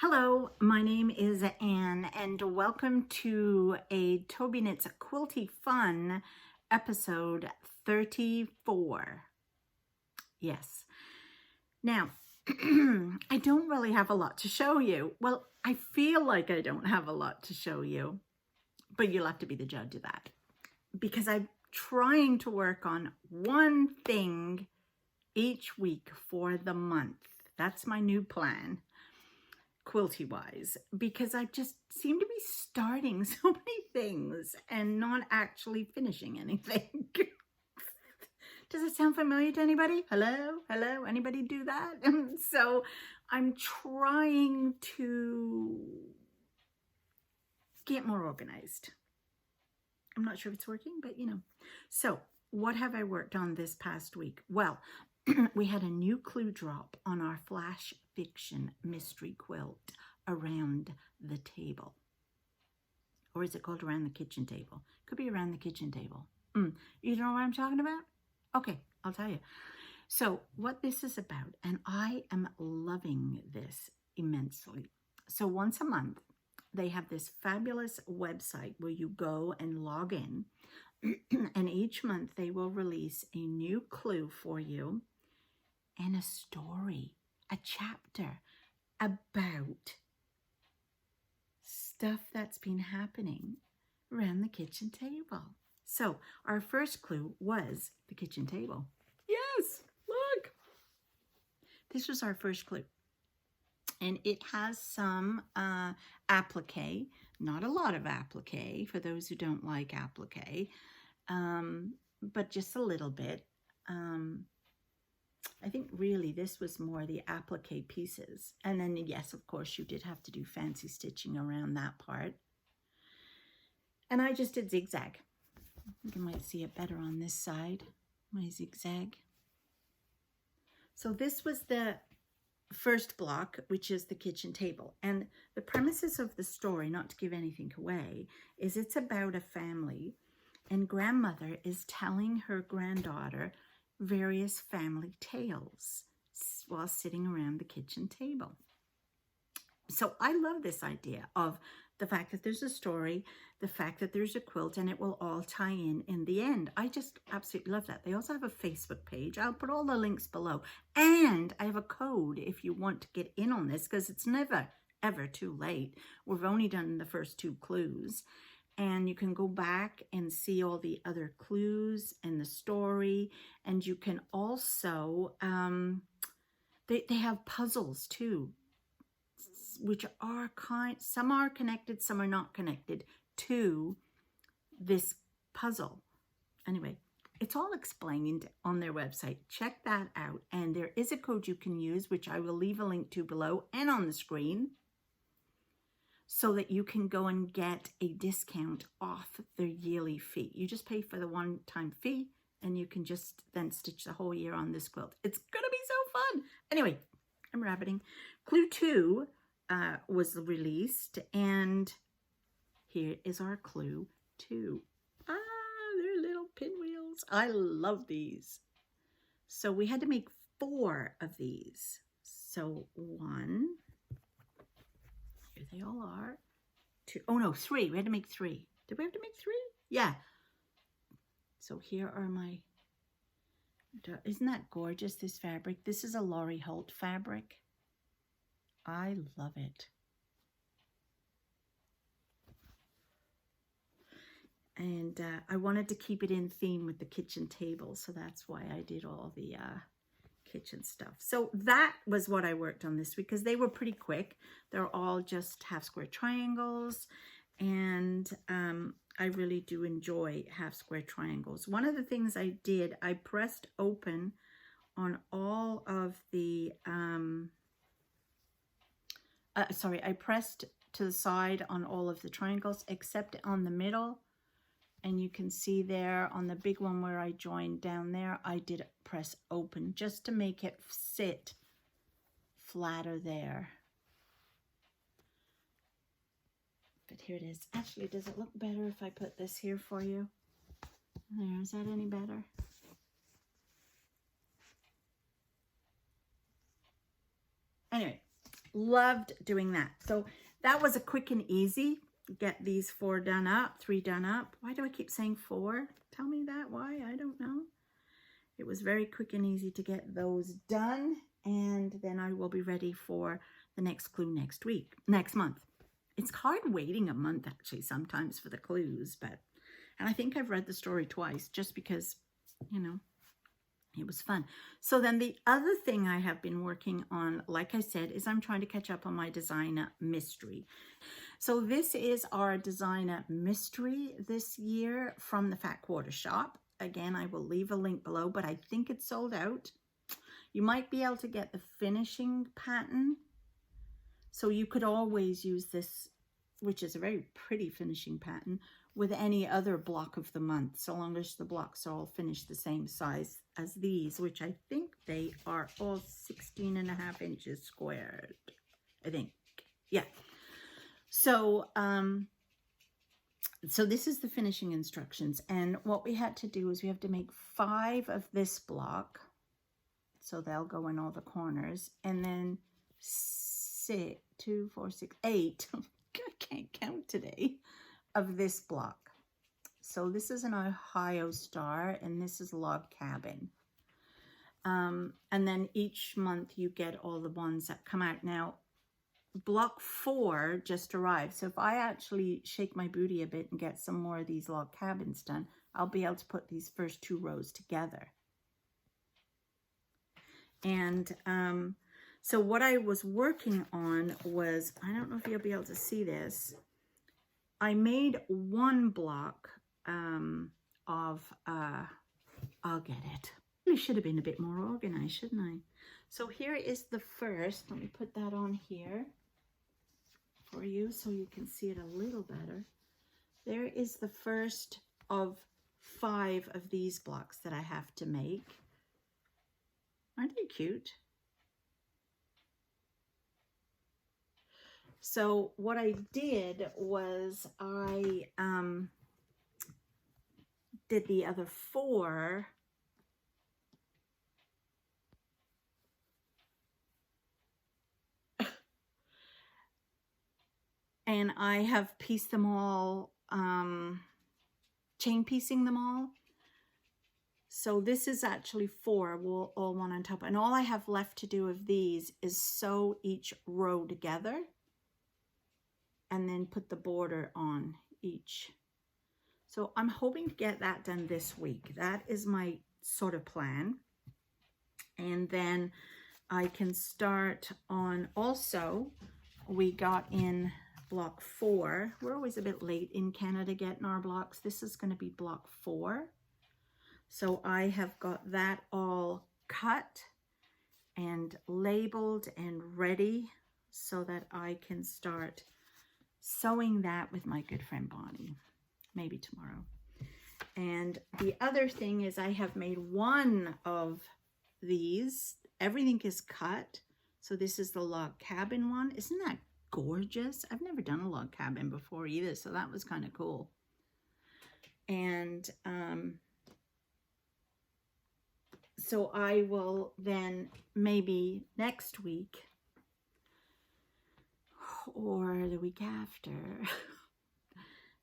Hello, my name is Anne and welcome to a Tobyknits Quilty Fun episode 34. Yes. Now, I don't really have a lot to show you. Well, I feel like I don't have a lot to show you, but you'll have to be the judge of that because I'm trying to work on one thing each week for the month. That's my new plan. Quilty wise, because I just seem to be starting so many things and not actually finishing anything. Does it sound familiar to anybody? Hello, anybody do that? So I'm trying to get more organized. I'm not sure if it's working, but you know. So what have I worked on this past week? Well, we had a new clue drop on our flash fiction mystery quilt, Around the Table. Or is it called Around the Kitchen Table? Could be Around the Kitchen Table. You know what I'm talking about? Okay, I'll tell you. So what this is about, and I am loving this immensely. So once a month, they have this fabulous website where you go and log in, and each month they will release a new clue for you and a story, a chapter about stuff that's been happening around the kitchen table. So our first clue was the kitchen table. Yes, look. This was our first clue. And it has some applique, not a lot of applique for those who don't like applique, but just a little bit. I think really this was more the applique pieces. And then, yes, of course, you did have to do fancy stitching around that part. And I just did zigzag. I think you might see it better on this side, my zigzag. So this was the first block, which is the kitchen table. And the premises of the story, not to give anything away, is it's about a family. And grandmother is telling her granddaughter various family tales while sitting around the kitchen table. So I love this idea of the fact that there's a story, the fact that there's a quilt, and it will all tie in the end. I just absolutely love that. They also have a Facebook page. I'll put all the links below. And I have a code if you want to get in on this, because it's never, ever too late. We've only done the first 2 clues. And you can go back and see all the other clues and the story. And you can also, they have puzzles too, which are some are connected, some are not connected to this puzzle. Anyway, it's all explained on their website. Check that out. And there is a code you can use, which I will leave a link to below and on the screen, so that you can go and get a discount off their yearly fee. You just pay for the one-time fee and you can just then stitch the whole year on this quilt. It's gonna be so fun. Anyway, I'm rabbiting. Clue 2 was released, and here is our clue 2. They're little pinwheels. I love these. So we had to make 4 of these. So 1, here they all are. 2, oh no, 3. We had to make 3. Did we have to make 3? Yeah. So here are my, isn't that gorgeous, this fabric? This is a Laurie Holt fabric. I love it. And I wanted to keep it in theme with the kitchen table, so that's why I did all the kitchen stuff. So that was what I worked on this week, because they were pretty quick. They're all just half square triangles, and I really do enjoy half square triangles. One of the things I did, I pressed open on all of the I pressed to the side on all of the triangles except on the middle. And you can see there on the big one where I joined down there, I did press open just to make it sit flatter there. But here it is. Actually, does it look better if I put this here for you? There, is that any better? Anyway, loved doing that. So that was a quick and easy. Get these 4 done up, 3 done up. Why do I keep saying 4? Tell me that, why? I don't know. It was very quick and easy to get those done. And then I will be ready for the next clue next month. It's hard waiting a month actually sometimes for the clues, and I think I've read the story twice just because, you know, it was fun. So then the other thing I have been working on, like I said, is I'm trying to catch up on my designer mystery. So this is our designer mystery this year from the Fat Quarter Shop. Again, I will leave a link below, but I think it's sold out. You might be able to get the finishing pattern. So you could always use this, which is a very pretty finishing pattern, with any other block of the month, so long as the blocks are all finished the same size as these, which I think they are all 16.5 inches squared, I think. Yeah. So, so this is the finishing instructions. And what we had to do is we have to make 5 of this block. So they'll go in all the corners. And then 6, 2, 4, 6, 8. I can't count today. Of this block. So this is an Ohio star and this is log cabin. And then each month you get all the ones that come out. Now, block 4 just arrived. So if I actually shake my booty a bit and get some more of these log cabins done, I'll be able to put these first 2 rows together. And so what I was working on was, I don't know if you'll be able to see this, I made 1 block of, I'll get it. I should have been a bit more organized, shouldn't I? So here is the first. Let me put that on here for you so you can see it a little better. There is the first of 5 of these blocks that I have to make. Aren't they cute? So what I did was I did the other 4 and I have pieced them all, chain piecing them all. So this is actually 4, all one on top. And all I have left to do of these is sew each row together and then put the border on each. So I'm hoping to get that done this week. That is my sort of plan. And then I can start on, also, we got in block 4. We're always a bit late in Canada getting our blocks. This is going to be block 4. So I have got that all cut and labeled and ready so that I can start sewing that with my good friend Bonnie, maybe tomorrow. And the other thing is I have made 1 of these. Everything is cut. So this is the log cabin one. Isn't that gorgeous? I've never done a log cabin before either, so that was kind of cool. And so I will then maybe next week or the week after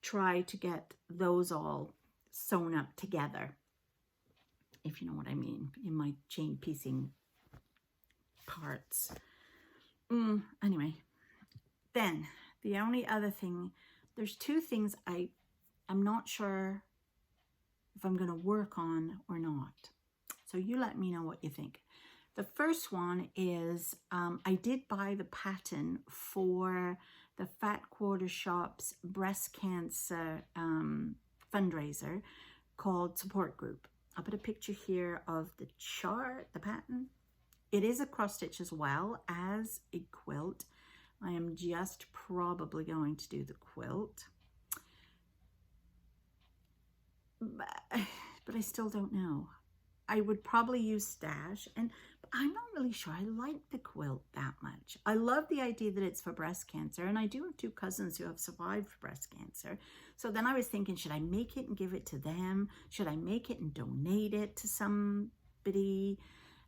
try to get those all sewn up together, if you know what I mean, in my chain piecing parts. Anyway, then the only other thing, there's 2 things I'm not sure if I'm going to work on or not. So you let me know what you think. The first one is I did buy the pattern for the Fat Quarter Shop's breast cancer fundraiser called Support Group. I'll put a picture here of the chart, the pattern. It is a cross stitch as well as a quilt. I am just probably going to do the quilt. But I still don't know. I would probably use stash, and I'm not really sure I like the quilt that much. I love the idea that it's for breast cancer, and I do have 2 cousins who have survived breast cancer. So then I was thinking, should I make it and give it to them? Should I make it and donate it to somebody?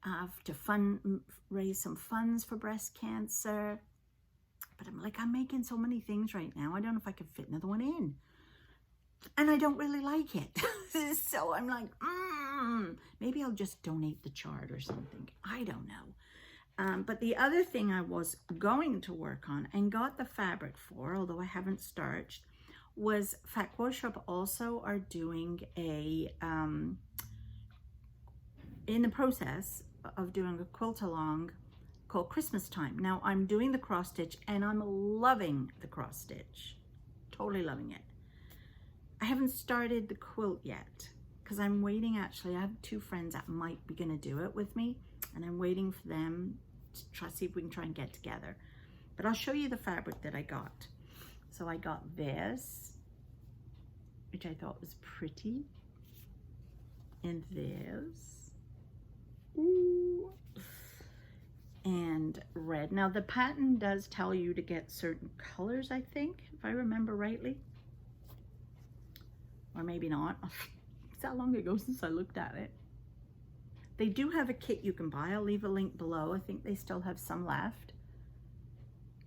to raise some funds for breast cancer. But I'm like, I'm making so many things right now. I don't know if I could fit another one in. And I don't really like it. So I'm like, maybe I'll just donate the chart or something. I don't know. But the other thing I was going to work on and got the fabric for, although I haven't starched, was Fat Quarter Shop also are doing a, in the process of doing a quilt along called Christmas Time. Now I'm doing the cross stitch and I'm loving the cross stitch. Totally loving it. I haven't started the quilt yet because I'm waiting. Actually, I have 2 friends that might be going to do it with me, and I'm waiting for them to see if we can try and get together. But I'll show you the fabric that I got. So I got this, which I thought was pretty, and this, ooh, and red. Now the pattern does tell you to get certain colors, I think, if I remember rightly. Or maybe not. It's that long ago since I looked at it. They do have a kit you can buy. I'll leave a link below. I think they still have some left.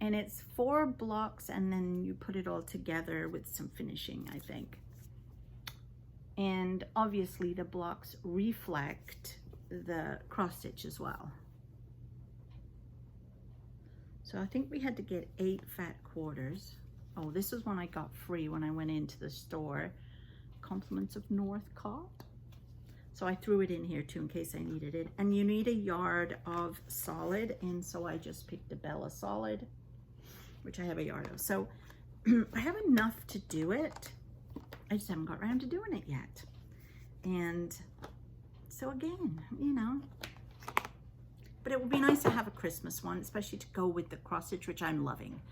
And it's 4 blocks and then you put it all together with some finishing, I think. And obviously the blocks reflect the cross stitch as well. So I think we had to get 8 fat quarters. Oh, this was one I got free when I went into the store. Compliments of Northcott. So I threw it in here too in case I needed it. And you need a yard of solid, and so I just picked a Bella solid, which I have a yard of. So I have enough to do it. I just haven't got around to doing it yet. And so again, you know, but it would be nice to have a Christmas one, especially to go with the cross stitch, which I'm loving.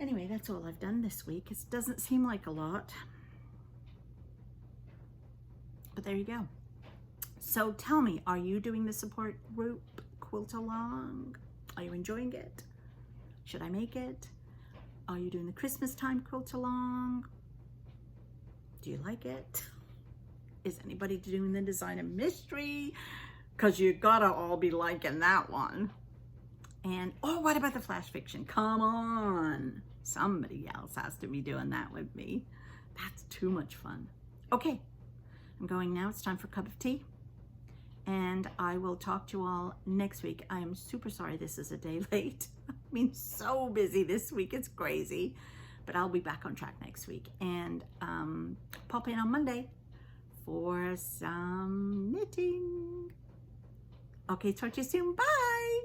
Anyway, that's all I've done this week. It doesn't seem like a lot. But there you go. So tell me, are you doing the support group quilt along? Are you enjoying it? Should I make it? Are you doing the Christmas time quilt along? Do you like it? Is anybody doing the design of mystery? Because you gotta all be liking that one. And, oh, what about the flash fiction? Come on. Somebody else has to be doing that with me. That's too much fun. Okay. I'm going now. It's time for a cup of tea. And I will talk to you all next week. I am super sorry this is a day late. I've been so busy this week. It's crazy. But I'll be back on track next week. And pop in on Monday for some knitting. Okay, talk to you soon. Bye.